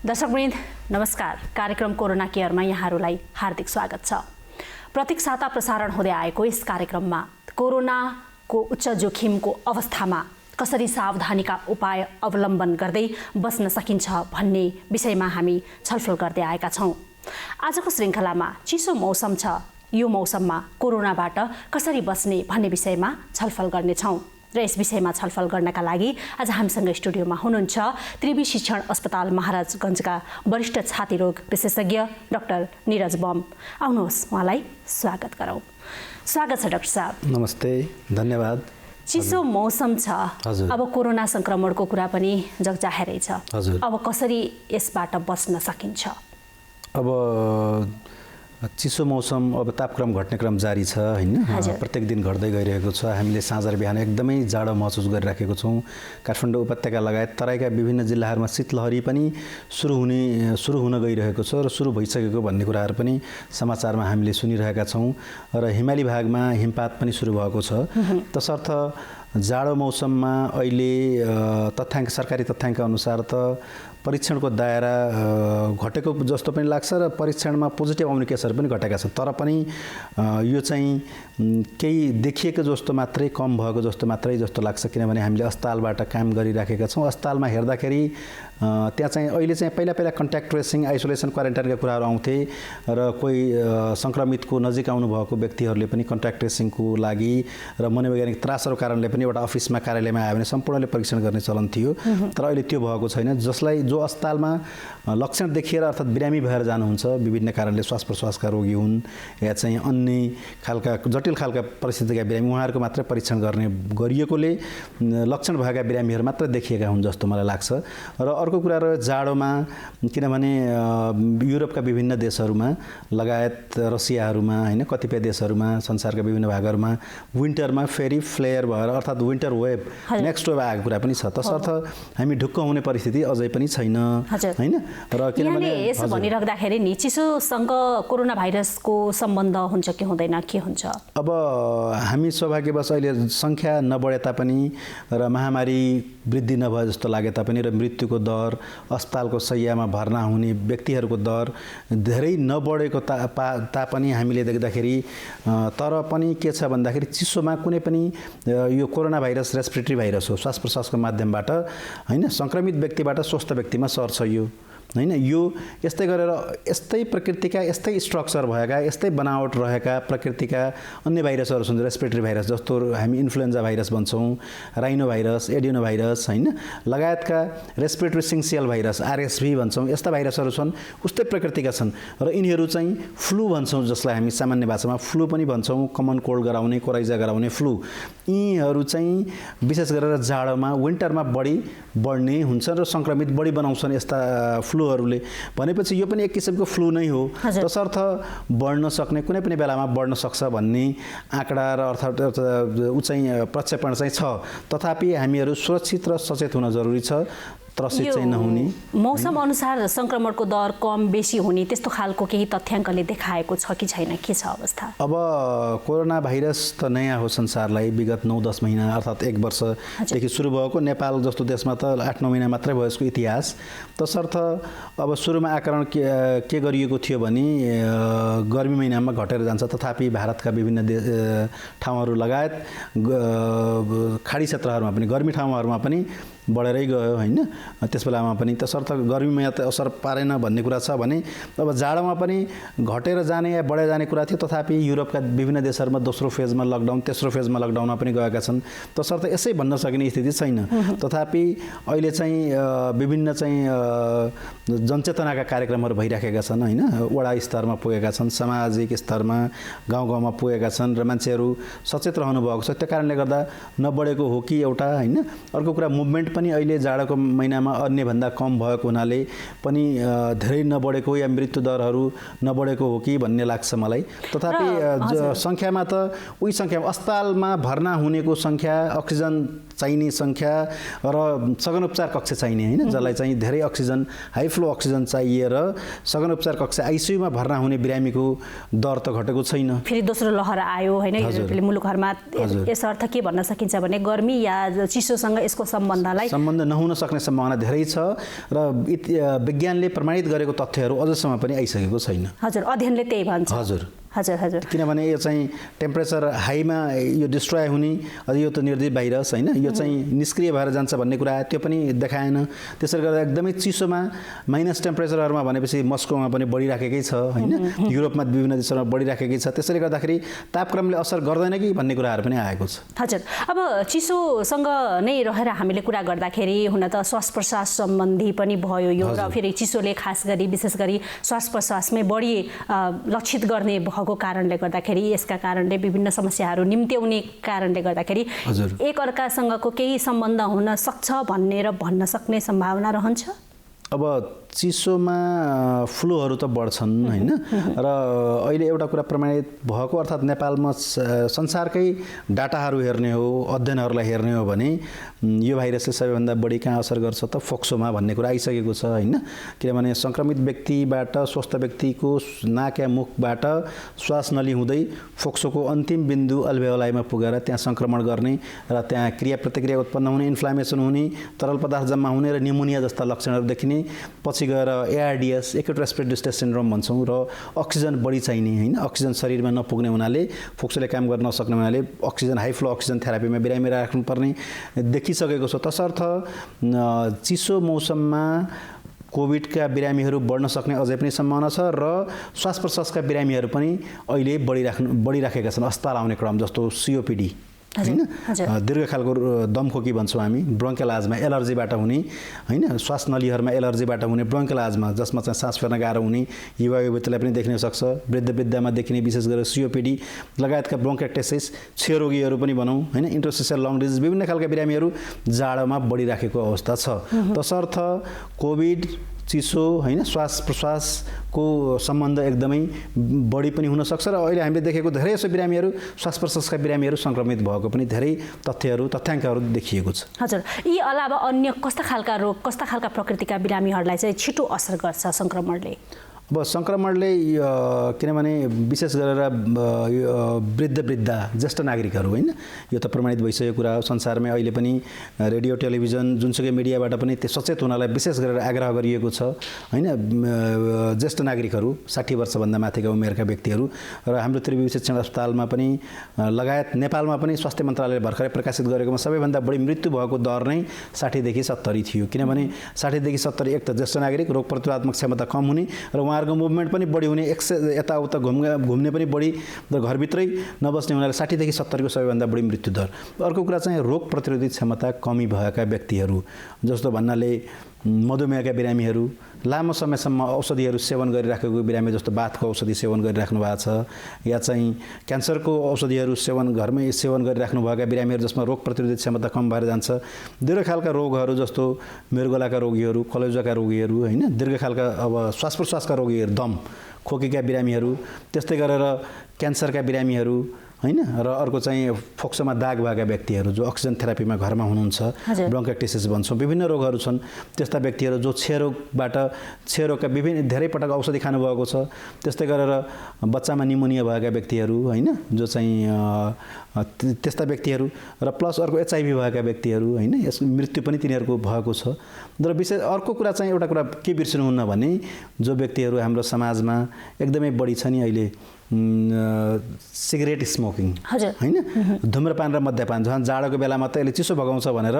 दर्शकवृन्द नमस्कार। कार्यक्रम कोरोना केयरमा यहाँहरूलाई हार्दिक स्वागत छ। प्रत्येक साता प्रसारण हुँदै आएको यस कार्यक्रममा कोरोनाको उच्च जोखिमको अवस्थामा कसरी सावधानीका उपाय अवलम्बन गर्दै बस्न सकिन्छ भन्ने विषयमा हामी छलफल गर्दै आएका छौँ। आजको श्रृङ्खलामा चिसो मौसम छ, यो मौसममा कोरोनाबाट कसरी बस्ने भन्ने विषयमा छलफल गर्नेछौँ र यस विषयमा छलफल गर्नका लागि आज हामीसँग स्टुडियोमा हुनुहुन्छ त्रिवी शिक्षण अस्पताल महाराजगञ्जका वरिष्ठ छाती रोग विशेषज्ञ डाक्टर निरज बम। आउनुहोस्, उहाँलाई स्वागत गरौँ। स्वागत छ डाक्टर साहब। नमस्ते, धन्यवाद। चिसो मौसम छ, अब कोरोना संक्रमणको कुरा पनि जगजाहेरै छ। अब कसरी यसबाट बस्न सकिन्छ? अब चिसो मौसम, अब तापक्रम घट्ने क्रम जारी छ हैन, प्रत्येक दिन घट्दै गइरहेको छ। हामीले साँझ र बिहान एकदमै जाडो महसुस गरिराखेको छौँ। काठमाडौँ उपत्यका लगायत तराईका विभिन्न जिल्लाहरूमा शीतलहरी पनि सुरु हुन गइरहेको छ र सुरु भइसकेको भन्ने कुराहरू पनि समाचारमा हामीले सुनिरहेका छौँ र हिमाली भागमा हिमपात पनि सुरु भएको छ। तसर्थ जाडो मौसममा अहिले सरकारी तथ्याङ्क अनुसार त परीक्षणको दायरा घटेको जस्तो पनि लाग्छ र परीक्षणमा पोजिटिभ आउने केसहरू पनि घटेका छन्। तर पनि यो चाहिँ केही देखिएको जस्तो मात्रै, कम भएको जस्तो मात्रै जस्तो लाग्छ, किनभने हामीले अस्पतालबाट काम गरिराखेका छौँ। अस्पतालमा हेर्दाखेरि त्यहाँ चाहिँ अहिले चाहिँ पहिला कन्ट्याक्ट ट्रेसिङ, आइसोलेसन, क्वारेन्टाइनका कुराहरू आउँथे र कोही सङ्क्रमितको नजिक आउनुभएको व्यक्तिहरूले पनि कन्ट्याक्ट ट्रेसिङको लागि र मनोवैज्ञानिक त्रासहरूको कारणले पनि एउटा अफिसमा, कार्यालयमा आयो भने सम्पूर्णले परीक्षण गर्ने चलन थियो। तर अहिले त्यो भएको छैन। जो अस्पतालमा लक्षण देखिएर अर्थात् बिरामी भएर जानुहुन्छ, विभिन्न कारणले श्वास प्रश्वासका रोगी हुन् या चाहिँ अन्य खालका जटिल खालका परिस्थितिका बिरामी, उहाँहरूको मात्रै परीक्षण गरिएकोले लक्षण भएका बिरामीहरू मात्र देखिएका हुन् जस्तो मलाई लाग्छ। र अर्को कुरा रह्यो जाडोमा, किनभने युरोपका विभिन्न देशहरूमा लगायत रसियाहरूमा हैन, कतिपय देशहरूमा, संसारका विभिन्न भागहरूमा विन्टरमा फेरि फ्लेयर भएर अर्थात् विन्टर वेभ, नेक्स्ट वेभ आएको कुरा पनि छ। तसर्थ हामी ढुक्क हुने परिस्थिति अझै पनि छैन हैन। र किनभने यसो भनिराख्दाखेरि नि चिसोसँग कोरोना भाइरसको सम्बन्ध हुन्छ कि हुँदैन, के हुन्छ? अब हामी सौभाग्यवश अहिले सङ्ख्या नबढे तापनि र महामारी वृद्धि नभए जस्तो लागे तापनि र मृत्युको दर, अस्पतालको शय्यामा भर्ना हुने व्यक्तिहरूको दर धेरै नबढेको तापनि हामीले देख्दाखेरि, तर पनि के छ भन्दाखेरि चिसोमा कुनै पनि यो कोरोना भाइरस रेस्पिरेटरी भाइरस हो, श्वास प्रश्वासको माध्यमबाट हैन सङ्क्रमित व्यक्तिबाट स्वस्थ व्यक्तिमा सर्छ यो हैन। यो यस्तै गरेर यस्तै प्रकृतिका, यस्तै स्ट्रक्चर भएका, यस्तै बनावट रहेका प्रकृतिका अन्य भाइरसहरू छन्। रेस्पिरेटरी भाइरस जस्तो हामी इन्फ्लुएन्जा भाइरस भन्छौँ, राइनो भाइरस, एडिनो भाइरस हैन, लगायतका रेस्पिरेटरी सिन्सियल भाइरस आरएसभी भन्छौँ, यस्ता भाइरसहरू छन्, उस्तै प्रकृतिका छन्। र यिनीहरू चाहिँ फ्लू भन्छौँ, जसलाई हामी सामान्य भाषामा फ्लू पनि भन्छौँ, कमन कोल्ड गराउने, कोराइजा गराउने फ्लू। यीहरू चाहिँ विशेष गरेर जाडोमा, विन्टरमा बढ्ने हुन्छन् र सङ्क्रमित बढी बनाउँछन् यस्ता फ्लूहरूले। भनेपछि यो पनि एक किसिमको फ्लू नै हो। तसर्थ बढ्न सक्ने, कुनै पनि बेलामा बढ्न सक्छ भन्ने आँकडा र अर्थात् ऊ चाहिँ प्रक्षेपण चाहिँ छ। तथापि हामीहरू सुरक्षित र सचेत हुन जरुरी छ, त्रसित चाहिँ नहुने। मौसम अनुसार संक्रमणको दर कम बेसी हुने त्यस्तो खालको केही तथ्याङ्कले देखाएको छ कि छैन, के छ अवस्था? अब कोरोना भाइरस त नयाँ हो संसारलाई, विगत 9-10 महिना अर्थात् 1 वर्षदेखि सुरु भएको। नेपाल जस्तो देशमा त 8-9 महिना मात्रै भयो यसको इतिहास। तसर्थ अब सुरुमा आकलन के गरिएको थियो भने गर्मी महिनामा घटेर जान्छ, तथापि भारतका विभिन्न ठाउँहरू लगायत खाडी क्षेत्रहरूमा पनि, गर्मी ठाउँहरूमा पनि बढेरै गयो हैन त्यस बेलामा पनि। तसर्थ गर्मीमा त असर पारेन भन्ने कुरा छ भने अब जाडोमा पनि घटेर जाने या बढेर जाने कुरा थियो। तथापि युरोपका विभिन्न देशहरूमा दोस्रो फेजमा लकडाउन, तेस्रो फेजमा लकडाउनमा पनि गएका छन्। तसर्थ यसै भन्न सकिने स्थिति छैन। तथापि अहिले चाहिँ विभिन्न चाहिँ जनचेतनाका कार्यक्रमहरू भइराखेका छन् हैन, वडा स्तरमा पुगेका छन्, सामाजिक स्तरमा गाउँ गाउँमा पुगेका छन् र मान्छेहरू सचेत रहनु भएको छ। त्यो कारणले गर्दा नबढेको हो कि एउटा हैन। अर्को कुरा मुभमेन्ट पनि अहिले जाडोको महिनामा अन्यभन्दा कम भएको हुनाले पनि धेरै नबढेको या मृत्यु दरहरू नबढेको हो कि भन्ने लाग्छ मलाई। तथापि सङ्ख्यामा त उही सङ्ख्यामा अस्पतालमा भर्ना हुनेको सङ्ख्या, अक्सिजन चाहिने सङ्ख्या र सघन उपचार कक्ष चाहिने हैन, जसलाई चाहिँ धेरै अक्सिजन, हाई फ्लो अक्सिजन चाहिएर सघन उपचार कक्ष आइसियुमा भर्ना हुने बिरामीको दर त घटेको छैन। फेरि दोस्रो लहर आयो हैन युरोपेली मुलुकहरुमा। यस अर्थ के भन्न सकिन्छ भने गर्मी या चिसोसँग यसको सम्बन्ध नहुन सक्ने सम्भावना सम्भावना धेरै छ र विज्ञानले प्रमाणित गरेको तथ्यहरू अझसम्म पनि आइसकेको छैन। हजुर, अध्ययनले त्यही भन्छ। हजुर हजुर हजुर किनभने यो चाहिँ टेम्परेचर हाईमा यो डिस्ट्रोय हुने, अझ यो त निर्जीव भाइरस होइन, यो चाहिँ निष्क्रिय भएर जान्छ भन्ने कुरा त्यो पनि देखाएन। त्यसैले गर्दा एकदमै चिसोमा माइनस टेम्परेचरहरूमा भनेपछि मस्कोमा पनि बढिराखेकै छ होइन, युरोपमा विभिन्न देशहरूमा बढिराखेकै छ। त्यसैले गर्दाखेरि तापक्रमले असर गर्दैन कि भन्ने कुराहरू पनि आएको छ। हजुर, अब चिसोसँग नै रहेर हामीले कुरा गर्दाखेरि हुन त श्वास प्रश्वास सम्बन्धी पनि भयो यो, र फेरि चिसोले खास गरी विशेष गरी श्वास प्रश्वासमै बढी लक्षित गर्ने भएको कारणले गर्दाखेरि, यसका कारणले विभिन्न समस्याहरू निम्त्याउने कारणले गर्दाखेरि एक अर्कासँगको केही सम्बन्ध हुन सक्छ भनेर भन्न सक्ने सम्भावना रहन्छ। अब चिसोमा फ्लूहरू त बढ्छन् होइन, र अहिले एउटा कुरा प्रमाणित भएको अर्थात् नेपालमा संसारकै डाटाहरू हेर्ने हो, अध्ययनहरूलाई हेर्ने हो भने यो भाइरसले सबैभन्दा बढी कहाँ असर गर्छ त फोक्सोमा भन्ने कुरा आइसकेको छ होइन। किनभने सङ्क्रमित व्यक्तिबाट स्वस्थ व्यक्तिको नाक या मुखबाट श्वास नली हुँदै फोक्सोको अन्तिम बिन्दु अल्भेओलाईमा पुगेर त्यहाँ सङ्क्रमण गर्ने र त्यहाँ क्रिया प्रतिक्रिया उत्पन्न हुने, इन्फ्लामेसन हुने, तरल पदार्थ जम्मा हुने र निमोनिया जस्ता लक्षणहरू देखिने, पछि गएर एआरडिएस एक्युट रेस्पिरेटरी डिस्ट्रेस सिन्ड्रोम भन्छौँ, र अक्सिजन बढी चाहिने होइन, अक्सिजन शरीरमा नपुग्ने हुनाले फोक्सोले काम गर्न नसक्ने हुनाले अक्सिजन हाई फ्लो अक्सिजन थेरापीमा बिरामी राख्नुपर्ने देखिसकेको छ। तसर्थ चिसो मौसममा कोभिडका बिरामीहरू बढ्न सक्ने अझै पनि सम्भावना छ, र श्वास प्रश्वासका बिरामीहरू पनि अहिले बढिराखेका छन् अस्पताल आउने क्रम, जस्तो सिओपिडी होइन, दीर्घकालको दमखोकी भन्छौँ हामी, ब्रोङ्कियल आजमा एलर्जीबाट हुने होइन, श्वास नलीहरूमा एलर्जीबाट हुने ब्रोङ्कियल आजमा जसमा चाहिँ सास फेर्न गाह्रो हुने युवा युवतीलाई पनि देखिन सक्छ, वृद्धमा देखिने विशेष गरेर सिओपिडी लगायतका ब्रोङ्काइटिस, क्षयरोगीहरू पनि भनौँ होइन, इन्टरस्टिशियल लङ डिजिज विभिन्न खालका बिरामीहरू जाडोमा बढिराखेको अवस्था छ। तसर्थ कोभिड चिसो होइन श्वास प्रश्वासको सम्बन्ध एकदमै बढी पनि हुनसक्छ, र अहिले हामीले देखेको धेरै जसो बिरामीहरू श्वास प्रश्वासका बिरामीहरू सङ्क्रमित भएको पनि धेरै तथ्याङ्कहरू देखिएको छ। हजुर, यी अलावा अन्य कस्ता खालका रोग, कस्ता खालका प्रकृतिका बिरामीहरूलाई चाहिँ छिटो असर गर्छ सङ्क्रमणले? अब सङ्क्रमणले किनभने विशेष गरेर वृद्धा ज्येष्ठ नागरिकहरू होइन, यो त प्रमाणित भइसकेको कुरा हो। संसारमै अहिले पनि रेडियो टेलिभिजन जुनसुकै मिडियाबाट पनि त्यो सचेत हुनलाई विशेष गरेर आग्रह गरिएको छ होइन। ज्येष्ठ नागरिकहरू 60 वर्षभन्दा माथिका उमेरका व्यक्तिहरू, र हाम्रो त्रिभुवन शिक्षण अस्पतालमा पनि लगायत नेपालमा पनि स्वास्थ्य मन्त्रालयले भर्खरै प्रकाशित गरेकोमा सबैभन्दा बढी मृत्यु भएको दर नै 60 देखि 70 थियो। किनभने 60 देखि 70 एक त ज्येष्ठ नागरिक, रोग प्रतिरोधात्मक क्षमता कम हुने र उहाँहरूको मुभमेन्ट पनि बढी हुने, यताउता घुम्ने पनि बढी र घरभित्रै नबस्ने हुनाले 60 देखि 70 को सबैभन्दा बढी मृत्यु दर। अर्को कुरा चाहिँ रोग प्रतिरोधी क्षमता कमी भएका व्यक्तिहरू, जस्तो भन्नाले मधुमेहका बिरामीहरू, लामो समयसम्म औषधिहरू सेवन गरिराखेको बिरामी जस्तो बाथको औषधि सेवन गरिराख्नु भएको छ, या चाहिँ क्यान्सरको औषधिहरू घरमै सेवन गरिराख्नु भएका बिरामीहरू जसमा रोग प्रतिरोधी क्षमता कम भएर जान्छ, दीर्घकालका रोगहरू जस्तो मृगोलाका रोगीहरू, कलेजोका रोगीहरू होइन, दीर्घकालका अब श्वास प्रश्वासका रोगीहरू, दम खोकीका बिरामीहरू, त्यस्तै गरेर क्यान्सरका बिरामीहरू होइन, र अर्को चाहिँ फोक्सोमा दाग भएका व्यक्तिहरू जो अक्सिजन थेरापीमा घरमा हुनुहुन्छ, ब्रोङ्काइटिस भन्छौँ, विभिन्न रोगहरू छन् त्यस्ता व्यक्तिहरू जो क्षयरोगका विभिन्न धेरै पटक औषधि खानुभएको छ, त्यस्तै गरेर बच्चामा निमोनिया भएका व्यक्तिहरू होइन, जो चाहिँ त्यस्ता व्यक्तिहरू, र प्लस अर्को एचआइभी भएका व्यक्तिहरू होइन, यस मृत्यु पनि तिनीहरूको भएको छ। र विशेष अर्को कुरा चाहिँ एउटा कुरा के बिर्सिनुहुन्न भने जो व्यक्तिहरू हाम्रो समाजमा एकदमै बढी छ नि अहिले, सिगरेट स्मोकिङ होइन, धुम्रपान र मद्यपान, झन् जाडोको बेलामा त यसले चिसो भगाउँछ भनेर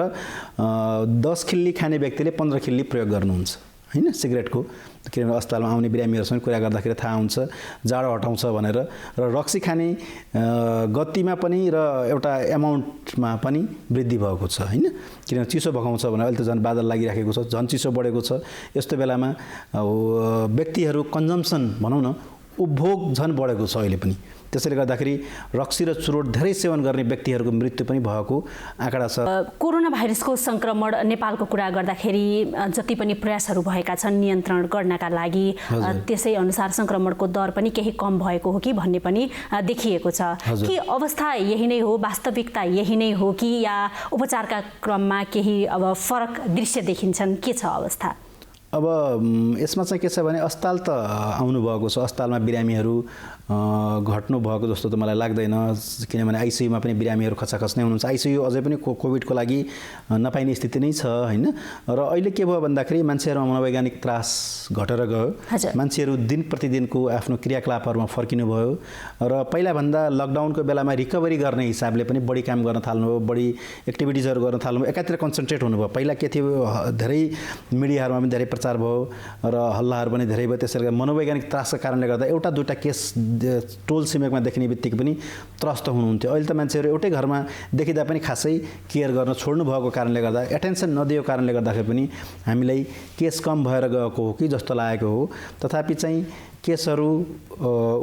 10 खिल्ली खाने व्यक्तिले 15 खिल्ली प्रयोग गर्नुहुन्छ होइन सिगरेटको। किनभने अस्पतालमा आउने बिरामीहरूसँग कुरा गर्दाखेरि थाहा हुन्छ जाडो हटाउँछ भनेर, र रक्सी खाने गतिमा पनि र एउटा एमाउन्टमा पनि वृद्धि भएको छ होइन, किनभने चिसो भगाउँछ भनेर अहिले त झन् बादल लागिराखेको छ, झन् चिसो बढेको छ। यस्तो बेलामा व्यक्तिहरू कन्जम्सन भनौँ न, उपभोग झन् बढेको छ अहिले पनि। त्यसैले गर्दाखेरि रक्सी र चुरोट धेरै सेवन गर्ने व्यक्तिहरूको मृत्यु पनि भएको आँकडा छ। कोरोना भाइरसको सङ्क्रमण नेपालको कुरा गर्दाखेरि जति पनि प्रयासहरू भएका छन् नियन्त्रण गर्नका लागि, त्यसै अनुसार सङ्क्रमणको दर पनि केही कम भएको हो कि भन्ने पनि देखिएको छ। के अवस्था यही नै हो, वास्तविकता यही नै हो कि या उपचारका क्रममा केही अब फरक दृश्य देखिन्छन्, के छ अवस्था? अब यसमा चाहिँ के छ भने अस्पताल त आउनुभएको छ, अस्पतालमा बिरामीहरू घट्नु भएको जस्तो त मलाई लाग्दैन, किनभने आइसियुमा पनि बिरामीहरू खचाखच नै हुनुहुन्छ। आइसियु अझै पनि कोभिडको लागि नपाइने स्थिति नै छ हैन। र अहिले के भयो भन्दाखेरि मान्छेहरूमा मनोवैज्ञानिक त्रास घटेर गयो, मान्छेहरू दिन प्रतिदिनको आफ्नो क्रियाकलापहरूमा फर्किनु भयो र पहिलाभन्दा लकडाउनको बेलामा रिकभरी गर्ने हिसाबले पनि बढी काम गर्न थाल्नुभयो, बढी एक्टिभिटिजहरू गर्न थाल्नुभयो, एकातिर कन्सन्ट्रेट हुनुभयो। पहिला के थियो, धेरै मिडियाहरूमा पनि धेरै प्रचार भयो र हल्लाहरू पनि धेरै भयो। त्यसैले गर्दा मनोवैज्ञानिक त्रासका कारणले गर्दा एउटा दुईटा केस टोल छिमेकमा देख्ने बित्तिकै पनि त्रस्त हुनुहुन्थ्यो। अहिले त मान्छेहरू एउटै घरमा देखिँदा पनि खासै केयर गर्न छोड्नु भएको कारणले गर्दा, एटेन्सन नदिएको कारणले गर्दाखेरि पनि हामीलाई केस कम भएर गएको हो कि जस्तो लागेको हो। तथापि चाहिँ केसहरू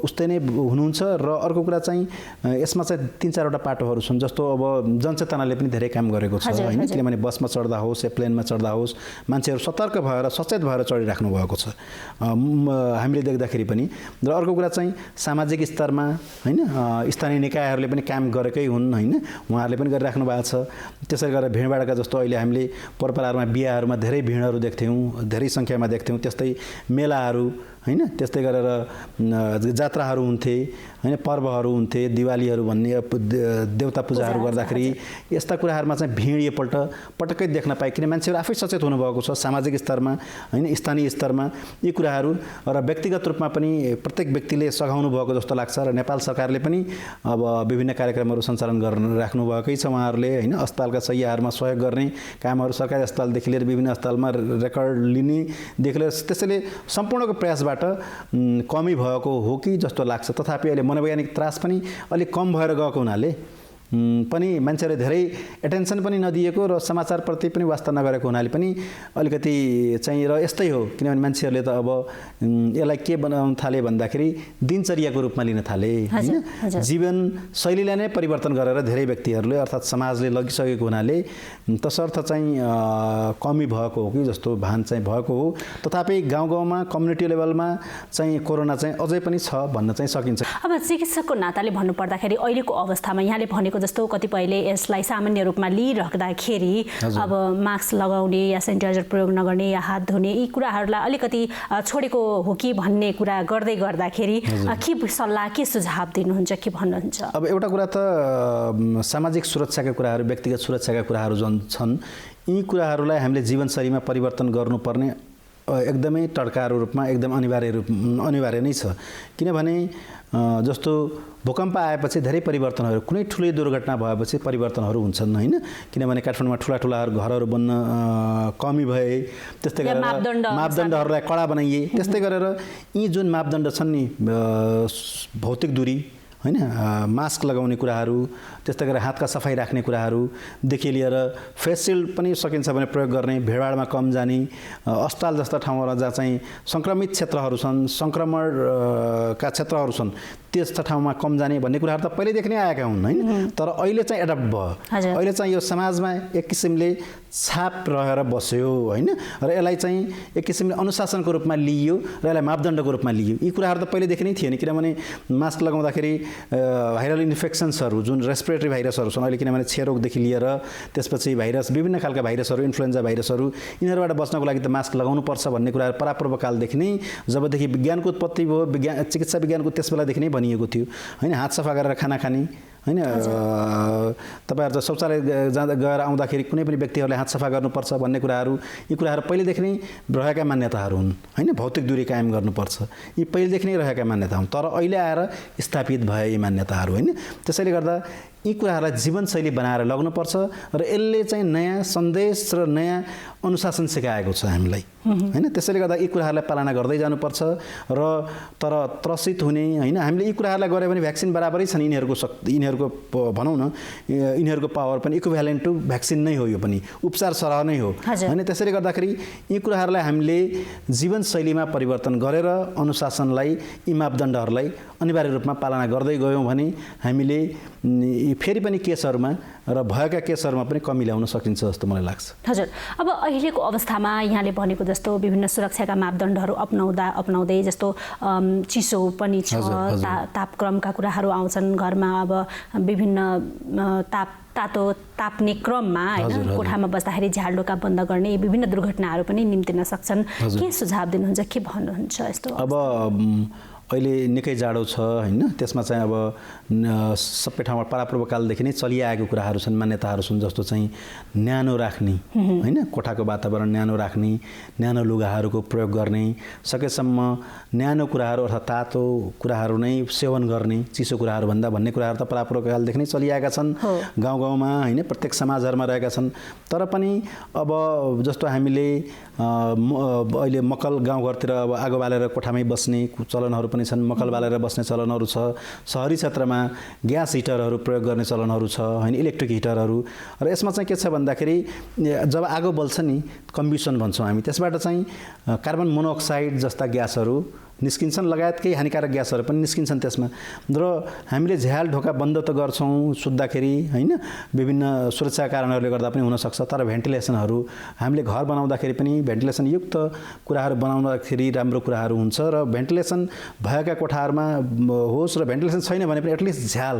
उस्तै नै हुनुहुन्छ। र अर्को कुरा चाहिँ यसमा चाहिँ 3-4वटा पाटोहरू छन्, जस्तो अब जनचेतनाले पनि धेरै काम गरेको छ हैन। किनभने बसमा चढ्दा होस् या प्लेनमा चढ्दा होस् मान्छेहरू सतर्क भएर सचेत भएर चढिराख्नु भएको छ हामीले देख्दाखेरि पनि। र अर्को कुरा चाहिँ सामाजिक स्तरमा हैन स्थानीय निकायहरूले पनि काम गरेकै हुन् हैन, उहाँहरूले पनि गरिराख्नु भएको छ। त्यसैले गर्दा भिडभाडका जस्तो अहिले हामीले परम्पराहरूमा बिहाहरूमा धेरै भिडहरू देख्थ्यौँ, धेरै सङ्ख्यामा देख्थ्यौँ। त्यस्तै मेलाहरू हैन, त्यस्तै गरेर जात्राहरू हुन्थे हैन, पर्वहरू हुन्थे, दिवालीहरू भन्ने देवता पूजाहरू गर्दाखेरि यस्ता कुराहरूमा चाहिँ भिड योपल्ट पटक्कै देख्न पाए। किन मान्छेहरू आफै सचेत हुनुभएको छ सामाजिक स्तरमा हैन, स्थानीय स्तरमा यी कुराहरू। र व्यक्तिगत रूपमा पनि प्रत्येक व्यक्तिले सघाउनु भएको जस्तो लाग्छ। र नेपाल सरकारले पनि अब विभिन्न कार्यक्रमहरू सञ्चालन गरिराख्नु भएकै छ उहाँहरूले हैन। अस्पतालका शय्याहरूमा सहयोग गर्ने कामहरू सरकारी अस्पतालदेखि लिएर विभिन्न अस्पतालमा रेकर्ड लिनेदेखि लिएर त्यसैले सम्पूर्णको प्रयासबाट कमी भएको हो कि जस्तो लाग्छ। तथापि अहिले मनोवैज्ञानिक त्रास पनि अलिक कम भएर गएको हुनाले पनि मान्छेहरूले धेरै एटेन्सन पनि नदिएको र समाचारप्रति पनि वास्ता नगरेको हुनाले पनि अलिकति चाहिँ र यस्तै हो। किनभने मान्छेहरूले त अब यसलाई के बनाउन थाले भन्दाखेरि दिनचर्याको रूपमा लिन थाले हैन। जीवनशैलीलाई नै परिवर्तन गरेर धेरै व्यक्तिहरूले अर्थात् समाजले लगिसकेको हुनाले तसर्थ चाहिँ कमी भएको हो कि जस्तो भान चाहिँ भएको हो। तथापि गाउँमा कम्युनिटी लेभलमा चाहिँ कोरोना चाहिँ अझै पनि छ भन्न चाहिँ सकिन्छ। अब चिकित्सकको नाताले भन्नुपर्दाखेरि अहिलेको अवस्थामा यहाँले भनेको जस्तो कतिपयले यसलाई सामान्य रूपमा लिइराख्दाखेरि अब मास्क लगाउने या सेनिटाइजर प्रयोग नगर्ने या हात धुने यी कुराहरूलाई अलिकति छोडेको हो कि भन्ने कुरा गर्दै गर्दाखेरि के सल्लाह के सुझाव दिनुहुन्छ, के भन्नुहुन्छ? अब एउटा कुरा त सामाजिक सुरक्षाका कुराहरू, व्यक्तिगत सुरक्षाका कुराहरू जुन छन् यी कुराहरूलाई हामीले जीवनशैलीमा परिवर्तन गर्नुपर्ने एकदमै टड्कारो रूपमा एकदम अनिवार्य नै छ। किनभने जस्तो भूकम्प आएपछि धेरै परिवर्तनहरू, कुनै ठुलै दुर्घटना भएपछि परिवर्तनहरू हुन्छन् हैन। किनभने काठमाडौँमा ठुला घरहरू बन्न कमी भए, त्यस्तै गरेर मापदण्डहरूलाई कडा बनाइए। त्यस्तै गरेर यी जुन मापदण्ड छन् नि, भौतिक दूरी हैन, मास्क लगाउने कुराहरू, त्यस्तै गरेर हातका सफाइ राख्ने कुराहरूदेखि लिएर फेस सिल्ड पनि सकिन्छ भने प्रयोग गर्ने, भिडभाडमा कम जाने, अस्पताल जस्ता ठाउँहरू जहाँ चाहिँ सङ्क्रमित क्षेत्रहरू छन्, सङ्क्रमणका क्षेत्रहरू छन् त्यस्ता ठाउँमा कम जाने भन्ने कुराहरू त पहिल्यैदेखि नै आएका हुन् हैन। तर अहिले चाहिँ एडप्ट भयो। अहिले चाहिँ यो समाजमा एक किसिमले छाप रहेर बस्यो हैन। र यसलाई चाहिँ एक किसिमले अनुशासनको रूपमा लिइयो र यसलाई मापदण्डको रूपमा लिइयो। यी कुराहरू त पहिल्यैदेखि नै थिएन। किनभने मास्क लगाउँदाखेरि भाइरल इन्फेक्सन्सहरू जुन रेस्पिरेटरी भाइरसहरू छन् अहिले, किनभने क्षयरोगदेखि लिएर त्यसपछि भाइरस, विभिन्न खालका भाइरसहरू, इन्फ्लुएन्जा भाइरसहरू, यिनीहरूबाट बच्नको लागि त मास्क लगाउनुपर्छ भन्ने कुराहरू परापूर्वकालदेखि नै, जबदेखि विज्ञानको उत्पत्ति भयो, चिकित्सा विज्ञानको त्यस बेलादेखि नै भनिएको थियो हैन। हात सफा गरेर खाना खाने हैन। तपाईहरु त शौचालय जाँदा गएर आउँदाखेरि कुनै पनि व्यक्तिहरूले हात सफा गर्नुपर्छ भन्ने कुराहरू, यी कुराहरू पहिलेदेखि नै रहेका मान्यताहरू हुन् हैन। भौतिक दूरी कायम गर्नुपर्छ, यी पहिलेदेखि नै रहेका मान्यता हुन्। तर अहिले आएर स्थापित भए यी मान्यताहरू हैन। त्यसैले गर्दा यी कुराहरूलाई जीवनशैली बनाएर लग्नुपर्छ र यसले चाहिँ नयाँ सन्देश र नयाँ अनुशासन सिकाएको छ हामीलाई हैन। त्यसैले गर्दा यी कुराहरूलाई पालना गर्दै जानुपर्छ र तर त्रसित हुने हैन, हामीले यी कुराहरूलाई गरे भने भ्याक्सिन बराबरै छन्। यिनीहरूको भनौँ न, यिनीहरूको पावर पनि इक्विभ्यालेन्ट टु भ्याक्सिन नै हो, यो पनि उपचार सरह नै हो हैन। त्यसैले गर्दाखेरि यी कुराहरूलाई हामीले जीवनशैलीमा परिवर्तन गरेर अनुशासनलाई, यी मापदण्डहरूलाई अनिवार्य रूपमा पालना गर्दै गयौँ भने हामीले फेरि पनि केसहरूमा र भएका केसहरूमा पनि कमी ल्याउन सकिन्छ जस्तो मलाई लाग्छ। हजुर, अब अहिलेको अवस्थामा यहाँले भनेको जस्तो विभिन्न सुरक्षाका मापदण्डहरू अपनाउँदै जस्तो चिसो पनि छ, तापक्रमका कुराहरू आउँछन् घरमा। अब विभिन्न ताप्ने क्रममा हैन, कोठामा बस्दाखेरि झ्यालडोका बन्द गर्ने विभिन्न दुर्घटनाहरू पनि निम्तिन सक्छन्। के सुझाव दिनुहुन्छ, के भन्नुहुन्छ यस्तो? अब अहिले निकै जाडो छ हैन, त्यसमा चाहिँ अब सबै ठाउँमा परापूर्वकालदेखि नै चलिआएको कुराहरू छन्, मान्यताहरू छन्, जस्तो चाहिँ न्यानो राख्ने हैन, कोठाको वातावरण न्यानो राख्ने, न्यानो लुगाहरूको प्रयोग गर्ने, सकेसम्म न्यानो कुराहरू अर्थात् तातो कुराहरू नै सेवन गर्ने, चिसो कुराहरू भन्दा भन्ने कुराहरू त परापूर्वकालदेखि नै चलिआएका छन् गाउँ गाउँमा हैन, प्रत्येक समाजहरूमा रहेका छन्। तर पनि अब जस्तो हामीले अहिले मकल गाउँघरतिर अब आगो बालेर कोठामै बस्ने चलनहरू पनि छन्, मकल बालेर बस्ने चलनहरू छ। सहरी क्षेत्रमा ग्यास हिटरहरू प्रयोग गर्ने चलनहरू छ हैन, इलेक्ट्रिक हिटरहरू। र यसमा चाहिँ के छ भन्दाखेरि जब आगो बल्छ नि, कम्बिसन भन्छौँ हामी, त्यसबाट चाहिँ कार्बन मोनोअक्साइड जस्ता ग्यासहरू निस्किन्छन्, लगायत केही हानिकारक ग्यासहरू पनि निस्किन्छन् त्यसमा। र हामीले झ्याल ढोका बन्द त गर्छौँ सुत्दाखेरि हैन, विभिन्न सुरक्षा कारणहरूले गर्दा पनि हुनसक्छ, तर भेन्टिलेसनहरू हामीले घर बनाउँदाखेरि पनि भेन्टिलेसन युक्त कुराहरू बनाउँदाखेरि राम्रो कुराहरू हुन्छ। र भेन्टिलेसन भएका कोठाहरूमा होस्, र भेन्टिलेसन छैन भने पनि एटलिस्ट झ्याल,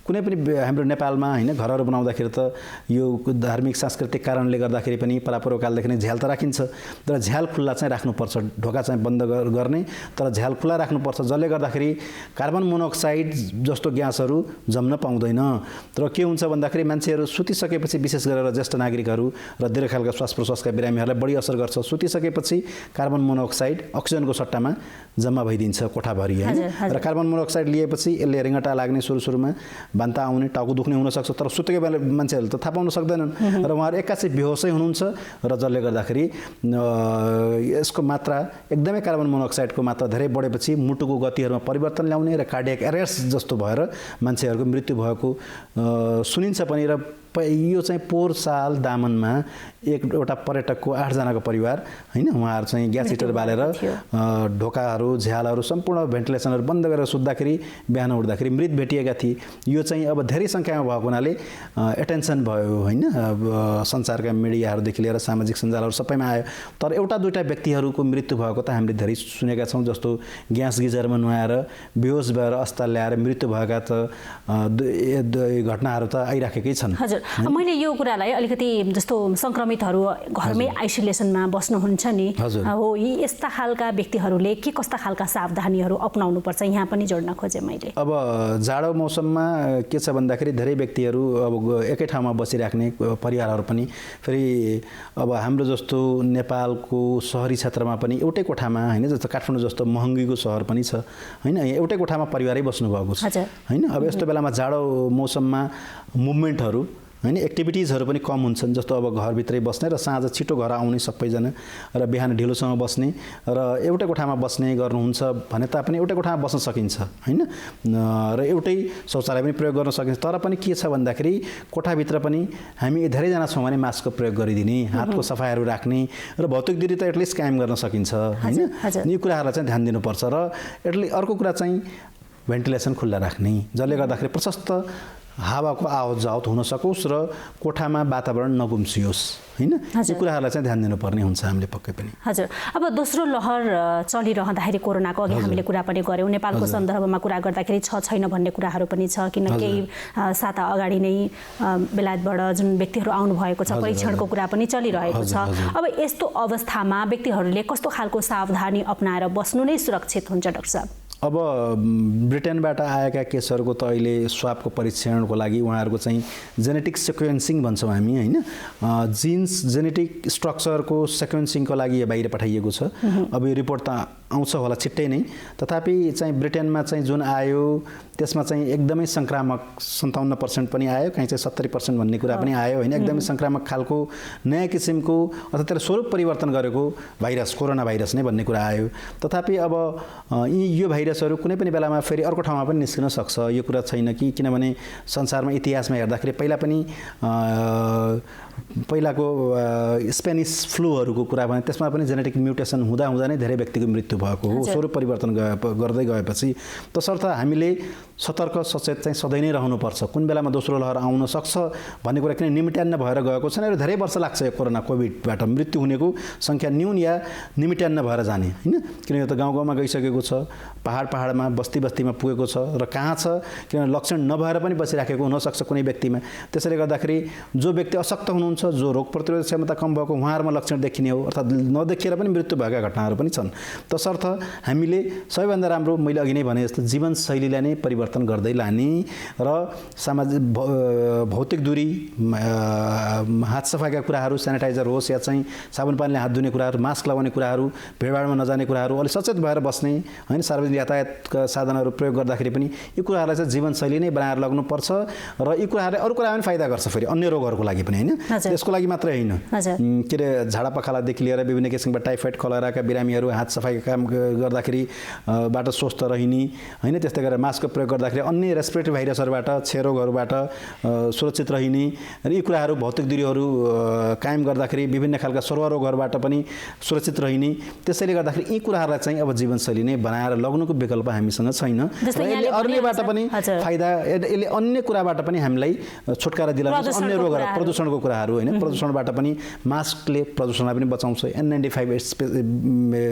कुनै पनि हाम्रो नेपालमा हैन घरहरू बनाउँदाखेरि त यो धार्मिक सांस्कृतिक कारणले गर्दाखेरि पनि परापूर्वकालदेखि नै झ्याल त राखिन्छ, तर झ्याल खुल्ला चाहिँ राख्नुपर्छ, ढोका चाहिँ बन्द गर्ने, तर झ्याल खुल्ला राख्नुपर्छ, जसले गर्दाखेरि कार्बन मोनोअक्साइड जस्तो ग्यासहरू जम्न पाउँदैन। तर के हुन्छ भन्दाखेरि मान्छेहरू सुतिसकेपछि, विशेष गरेर ज्येष्ठ नागरिकहरू र दीर्घकालका श्वास प्रश्वासका बिरामीहरूलाई बढी असर गर्छ। सुतिसकेपछि कार्बन मोनोअक्साइड अक्सिजनको सट्टामा जम्मा भइदिन्छ कोठाभरि हैन, र कार्बन मोनोअक्साइड लिएपछि यसले रिङ्गटा लाग्ने, सुरुमा बान्ता आउने, टाउको दुख्ने हुनसक्छ, तर सुतेको बेला मान्छेहरूले त थाहा पाउन सक्दैनन्, र उहाँहरू एक्कासी बेहोसै हुनुहुन्छ, र जसले गर्दाखेरि यसको मात्रा एकदमै कार्बन मोनोअक्साइडको मात्रा धेरै बढेपछि मुटुको गतिहरूमा परिवर्तन ल्याउने र कार्डियक एरेस्ट जस्तो भएर मान्छेहरूको मृत्यु भएको सुनिन्छ पनि। र यो चाहिँ पोहोर साल दामनमा एउटा पर्यटकको 8 जनाको परिवार हैन, उहाँहरू चाहिँ ग्यास हिटर बालेर ढोकाहरू झ्यालहरू सम्पूर्ण भेन्टिलेसनहरू बन्द गरेर सुत्दाखेरि बिहान उठ्दाखेरि मृत भेटिएका थिए। यो चाहिँ अब धेरै सङ्ख्यामा भएको हुनाले एटेन्सन भयो हैन, संसारका मिडियाहरूदेखि लिएर सामाजिक सञ्जालहरू सबैमा आयो। तर एउटा दुईटा व्यक्तिहरूको मृत्यु भएको त हामीले धेरै सुनेका छौँ, जस्तो ग्यास गिजरमा नुहाएर बेहोस भएर अस्पताल ल्याएर मृत्यु भएका त घटनाहरू त आइराखेकै छन्। हजुर, मैले यो कुरालाई अलिकति जस्तो सङ्क्रमितहरू घरमै आइसोलेसनमा बस्नुहुन्छ नि हो, यस्ता खालका व्यक्तिहरूले के कस्ता खालका सावधानीहरू अपनाउनुपर्छ यहाँ पनि जोड्न खोजेँ मैले। अब जाडो मौसममा के छ भन्दाखेरि धेरै व्यक्तिहरू अब एकै ठाउँमा बसिराख्ने परिवारहरू पनि, फेरि अब हाम्रो जस्तो नेपालको सहरी क्षेत्रमा पनि एउटै कोठामा हैन, जस्तो काठमाडौँ जस्तो महँगीको सहर पनि छ हैन, एउटै कोठामा परिवारै बस्नुभएको छ हैन। अब यस्तो बेलामा जाडो मौसममा मुभमेन्टहरू हैन, एक्टिभिटिजहरू पनि कम हुन्छन्, जस्तो अब घरभित्रै बस्ने र साँझ छिटो घर आउने सबैजना, र बिहान ढिलोसँग बस्ने र एउटै कोठामा बस्ने गर्नुहुन्छ भने तापनि एउटै कोठामा बस्न सकिन्छ हैन, र एउटै शौचालय पनि प्रयोग गर्न सकिन्छ। तर पनि के छ भन्दाखेरि कोठाभित्र पनि हामी धेरैजना छौँ भने मास्कको प्रयोग गरिदिने, हातको सफाइहरू राख्ने र भौतिक दूरी त एटलिस्ट कायम गर्न सकिन्छ हैन। यो कुराहरूलाई चाहिँ ध्यान दिनुपर्छ। र अर्को कुरा चाहिँ भेन्टिलेसन खुल्ला राख्ने, जसले गर्दाखेरि प्रशस्त हावाको आवत जावत हुन सकोस् र कोठामा वातावरण नगुम्सियोस् हैन। यो कुराहरूलाई चाहिँ ध्यान दिनुपर्ने हुन्छ हामीले पक्कै पनि। हजुर, अब दोस्रो लहर चलिरहँदाखेरि कोरोनाको अघि हामीले कुरा पनि गऱ्यौँ, नेपालको सन्दर्भमा कुरा गर्दाखेरि छैन भन्ने कुराहरू पनि छ, किन केही साता अगाडि नै बेलायतबाट जुन व्यक्तिहरू आउनुभएको छ, परीक्षणको कुरा पनि चलिरहेको छ। अब यस्तो अवस्थामा व्यक्तिहरूले कस्तो खालको सावधानी अपनाएर बस्नु नै सुरक्षित हुन्छ डाक्टर साहब? अब ब्रिटेनबाट आएका केसहरूको त अहिले स्वाबको परीक्षणको लागि उहाँहरूको चाहिँ जेनेटिक सिक्वेन्सिङ भन्छौँ हामी हैन, जिन्स जेनेटिक स्ट्रक्चरको सिक्वेन्सिङको लागि बाहिर पठाइएको छ। अब यो रिपोर्ट त आउँछ होला छिट्टै नै, तथापि चाहिँ ब्रिटेनमा चाहिँ जुन आयो त्यसमा चाहिँ एकदमै सङ्क्रामक 57% पनि आयो, कहीँ चाहिँ 70% भन्ने कुरा पनि आयो हैन, एकदमै सङ्क्रामक खालको नयाँ किसिमको अथवा त्यसले स्वरूप परिवर्तन गरेको भाइरस, कोरोना भाइरस नै भन्ने कुरा आयो। तथापि अब यो भाइरसहरू कुनै पनि बेलामा फेरि अर्को ठाउँमा पनि निस्किन सक्छ, यो कुरा छैन कि, किनभने संसारमा इतिहासमा हेर्दाखेरि पहिलाको स्पेनिस फ्लूहरूको कुरा भने त्यसमा पनि जेनेटिक म्युटेसन हुँदा नै धेरै व्यक्तिको मृत्यु भएको हो, स्वरूप परिवर्तन गर्दै गएपछि। तसर्थ हामीले सतर्क सचेत चाहिँ सधैँ नै रहनुपर्छ, कुन बेलामा दोस्रो लहर आउन सक्छ भन्ने कुरा, किन निमिट्यान्न भएर गएको छैन र धेरै वर्ष लाग्छ यो कोरोना कोभिडबाट मृत्यु हुनेको सङ्ख्या न्यून या निमिट्यान्न भएर जाने हैन, किन यो त गाउँ गाउँमा गइसकेको छ, पहाडमा बस्तीमा पुगेको छ र कहाँ छ, किनभने लक्षण नभएर पनि बसिराखेको हुनसक्छ कुनै व्यक्तिमा। त्यसैले गर्दाखेरि जो व्यक्ति अशक्त हुनुहुन्छ, जो रोग प्रतिरोधक क्षमता कम भएको, उहाँहरूमा लक्षण देखिने हो, अर्थात् नदेखिएर पनि मृत्यु भएका घटनाहरू पनि छन्। तसर्थ हामीले सबैभन्दा राम्रो मैले अघि नै भने जस्तो जीवनशैलीलाई नै परिवर्तन गर्दै लाने र सामाजिक भौतिक दूरी, हात सफाइका कुराहरू, सेनिटाइजर होस् या चाहिँ साबुन पानीले हात धुने कुराहरू, मास्क लगाउने कुराहरू, भिडभाडमा नजाने कुराहरू, अलिक सचेत भएर बस्ने होइन, सार्वजनिक यातायातका साधनहरू प्रयोग गर्दाखेरि पनि यी कुराहरूलाई चाहिँ जीवनशैली नै बनाएर लग्नुपर्छ र यी कुराहरूले अरू कुरा पनि फाइदा गर्छ फेरि अन्य रोगहरूको लागि पनि होइन, त्यसको लागि मात्रै होइन। के अरे झाडा पखालादेखि लिएर विभिन्न किसिमका टाइफाइड, कलेराका बिरामीहरू हात सफाइको काम गर्दाखेरि बाट स्वस्थ रहने होइन, त्यस्तै गरेर मास्कको प्रयोग गर्दाखेरि अन्य रेस्पिरेटरी भाइरसहरूबाट, क्षयरोगहरूबाट सुरक्षित रहने र यी कुराहरू भौतिक दूरीहरू कायम गर्दाखेरि विभिन्न खालका सरुवा रोगहरूबाट पनि सुरक्षित रहने। त्यसैले गर्दाखेरि यी कुराहरूलाई चाहिँ अब जीवनशैली नै बनाएर लग्नुको विकल्प हामीसँग छैन र यसले अन्यबाट पनि फाइदा, यसले अन्य कुराबाट पनि हामीलाई छुटकारा दिलाउँछ। अन्य रोगहरू, प्रदूषणको कुराहरू होइन, प्रदूषणबाट पनि मास्कले प्रदूषणलाई पनि बचाउँछ, N95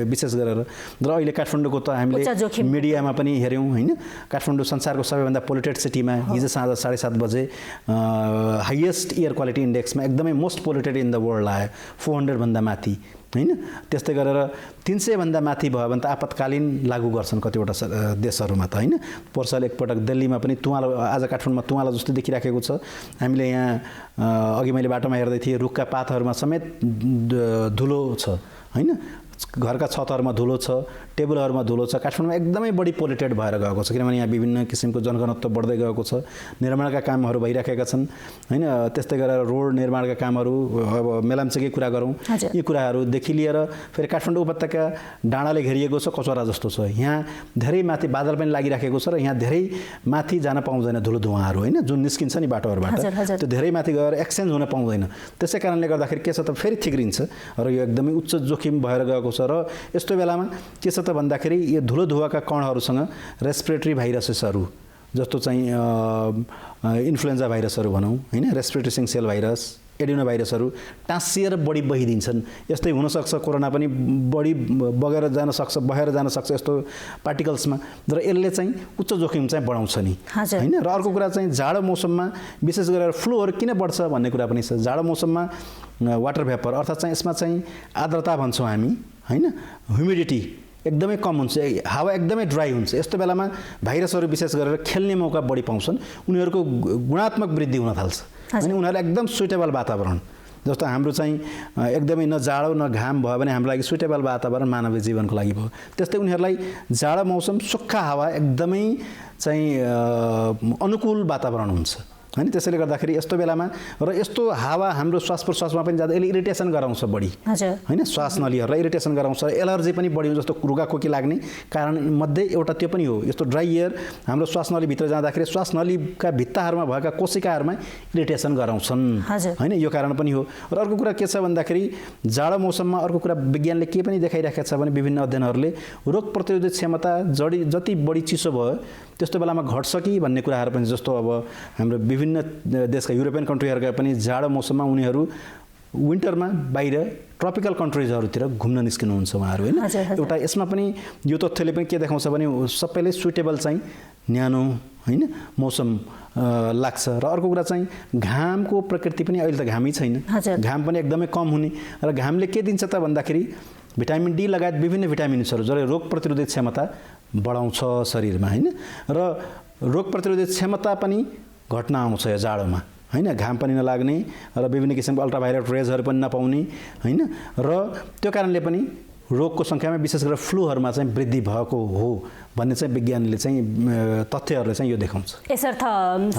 विशेष गरेर। र अहिले काठमाडौँको त हामीले मिडियामा पनि हेऱ्यौँ होइन, काठमाडौँ संसारको सबैभन्दा पोल्युटेड सिटीमा हिजो साँझ 7:30 बजे हाइएस्ट एयर क्वालिटी इन्डेक्समा एकदमै most polluted in the world आयो, 400 भन्दा माथि होइन। त्यस्तै गरेर 300 भन्दा माथि भयो भने त आपतकालीन लागू गर्छन् कतिवटा देशहरूमा त होइन। पोर्साल एकपटक दिल्लीमा पनि तुवालो, आज काठमाडौँमा तुवालो जस्तो देखिराखेको छ। हामीले यहाँ अघि मैले बाटोमा हेर्दै थिएँ, रुखका पातहरूमा समेत धुलो छ होइन, घरका छतहरूमा धुलो छ, टेबलहरूमा धुलो छ। काठमाडौँमा एकदमै बढी पोल्युटेड भएर गएको छ, किनभने यहाँ विभिन्न किसिमको जनघनत्व बढ्दै गएको छ, निर्माणका कामहरू भइराखेका छन् होइन। त्यस्तै गरेर रोड निर्माणका कामहरू, अब मेलाम्चेकै कुरा गरौँ, यी कुराहरूदेखि लिएर फेरि काठमाडौँ उपत्यका डाँडाले घेरिएको छ, कचौरा जस्तो छ। यहाँ धेरै माथि बादल पनि लागिराखेको छ र यहाँ धेरै माथि जान पाउँदैन धुलो धुवाँहरू होइन, जुन निस्किन्छ नि बाटोहरूबाट, त्यो धेरै माथि गएर एक्सचेन्ज हुन पाउँदैन। त्यसै कारणले गर्दाखेरि के छ त फेरि ठिक्रिन्छ र यो एकदमै उच्च जोखिम भएर गएको छ। र यस्तो बेलामा के छ त भन्दाखेरि यो धुलो धुवाका कणहरूसँग रेस्पिरेटरी भाइरसेसहरू जस्तो चाहिँ इन्फ्लुएन्जा भाइरसहरू भनौँ होइन, रेस्पिरेटरी सिन्सियल भाइरस, एडिनो भाइरसहरू टाँसिएर बढी बहिदिन्छन्। यस्तै हुनसक्छ कोरोना पनि बढी बगेर जान सक्छ, बहेर जान सक्छ यस्तो पार्टिकल्समा, र यसले चाहिँ उच्च जोखिम चाहिँ बढाउँछ नि होइन। र अर्को कुरा चाहिँ जाडो मौसममा विशेष गरेर फ्लूहरू किन बढ्छ भन्ने कुरा पनि छ। जाडो मौसममा वाटर भ्यापर अर्थात् चाहिँ यसमा चाहिँ आर्द्रता भन्छौँ हामी होइन, ह्युमिडिटी एकदमै कम हुन्छ, हावा एकदमै ड्राई हुन्छ। यस्तो बेलामा भाइरसहरू विशेष गरेर खेल्ने मौका बढी पाउँछन्, उनीहरूको गुणात्मक वृद्धि हुन थाल्छ अनि उनीहरूलाई एकदम सुइटेबल वातावरण, जस्तो हाम्रो चाहिँ एकदमै न जाडो न घाम भयो भने हाम्रो लागि सुइटेबल वातावरण मानवीय जीवनको लागि भयो, त्यस्तै उनीहरूलाई जाडो मौसम, सुक्खा हावा एकदमै चाहिँ अनुकूल वातावरण हुन्छ होइन। त्यसैले गर्दाखेरि यस्तो बेलामा र यस्तो हावा हाम्रो श्वास प्रश्वासमा पनि जाँदा यसले इरिटेसन गराउँछ बढी होइन, श्वास नलीहरूलाई इरिटेसन गराउँछ, एलर्जी पनि बढी हुन्छ, जस्तो रुगाखोकी लाग्ने कारण मध्ये एउटा त्यो पनि हो। यस्तो ड्राई एयर हाम्रो श्वास नलीभित्र जाँदाखेरि श्वास नलीका भित्ताहरूमा भएका कोशिकाहरूमा इरिटेसन गराउँछन् होइन, यो कारण पनि हो। र अर्को कुरा के छ भन्दाखेरि जाडो मौसममा अर्को कुरा विज्ञानले के पनि देखाइराखेको छ भने विभिन्न अध्ययनहरूले रोग प्रतिरोधक क्षमता जति बढी चिसो भयो त्यस्तो बेलामा घट्छ कि भन्ने कुराहरू पनि, जस्तो अब हाम्रो विभिन्न देशका युरोपियन कन्ट्रीहरूका पनि जाडो मौसममा उनीहरू विन्टरमा बाहिर ट्रपिकल कन्ट्रिजहरूतिर घुम्न निस्किनुहुन्छ उहाँहरू होइन। एउटा यसमा पनि यो तथ्यले पनि के देखाउँछ भने सबैले सुइटेबल चाहिँ न्यानो होइन मौसम लाग्छ। र अर्को कुरा चाहिँ घामको प्रकृति पनि अहिले त घामै छैन, घाम पनि एकदमै कम हुने, र घामले के दिन्छ त भन्दाखेरि भिटामिन डी लगायत विभिन्न भिटामिन्सहरू जसले रोग प्रतिरोधक क्षमता बढाउँछ शरीरमा होइन। र रोग प्रतिरोधक क्षमता पनि घट्न आउँछ यो जाडोमा होइन, घाम पनि नलाग्ने र विभिन्न किसिमको अल्ट्राभायोलेट रेजहरू पनि नपाउने होइन। र त्यो कारणले पनि रोगको सङ्ख्यामा विशेष गरेर फ्लूहरूमा चाहिँ वृद्धि भएको हो भन्ने चाहिँ विज्ञानले चाहिँ तथ्यहरूले चाहिँ यो देखाउँछ। यसर्थ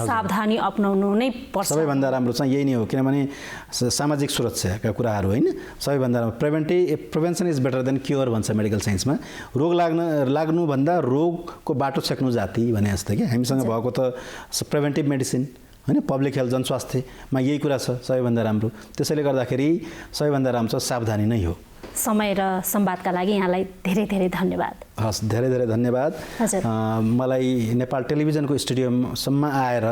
सावधानी अपनाउनु नै पर्छ। सबैभन्दा राम्रो चाहिँ यही नै हो, किनभने सामाजिक सुरक्षाका कुराहरू होइन, सबैभन्दा राम्रो prevention is better than cure भन्छ मेडिकल साइन्समा। रोग लाग्नुभन्दा रोगको बाटो छेक्नु जाति भने जस्तो कि हामीसँग भएको त प्रिभेन्टिभ मेडिसिन होइन, पब्लिक हेल्थ जनस्वास्थ्यमा यही कुरा छ सबैभन्दा राम्रो। त्यसैले गर्दाखेरि सबैभन्दा राम्रो छ सावधानी नै हो। समय र संवादका लागि यहाँलाई धेरै धेरै धन्यवाद। हस्, धेरै धेरै धन्यवाद। मलाई नेपाल टेलिभिजनको स्टुडियोसम्म आएर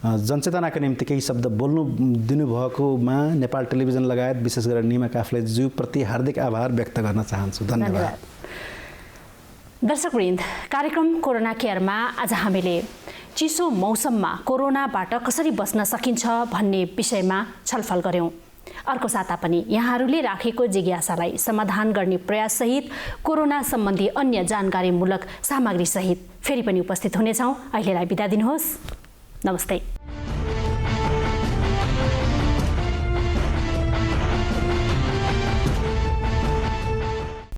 जनचेतनाका निम्ति केही शब्द बोल्नु दिनुभएकोमा नेपाल टेलिभिजन लगायत विशेष गरेर निमा काफ्ले ज्यूप्रति हार्दिक आभार व्यक्त गर्न चाहन्छु। धन्यवाद। दर्शकवृन्द, कार्यक्रम कोरोना केयरमा आज हामीले चिसो मौसममा कोरोनाबाट कसरी बच्न सकिन्छ भन्ने विषयमा छलफल गर्यौं। अर्को साता पनि यहाँहरूले राखेको जिज्ञासालाई समाधान गर्ने प्रयाससहित कोरोना सम्बन्धी अन्य जानकारीमूलक सामग्री सहित फेरि पनि उपस्थित हुनेछौँ। अहिलेलाई बिदा दिनुहोस्। नमस्ते।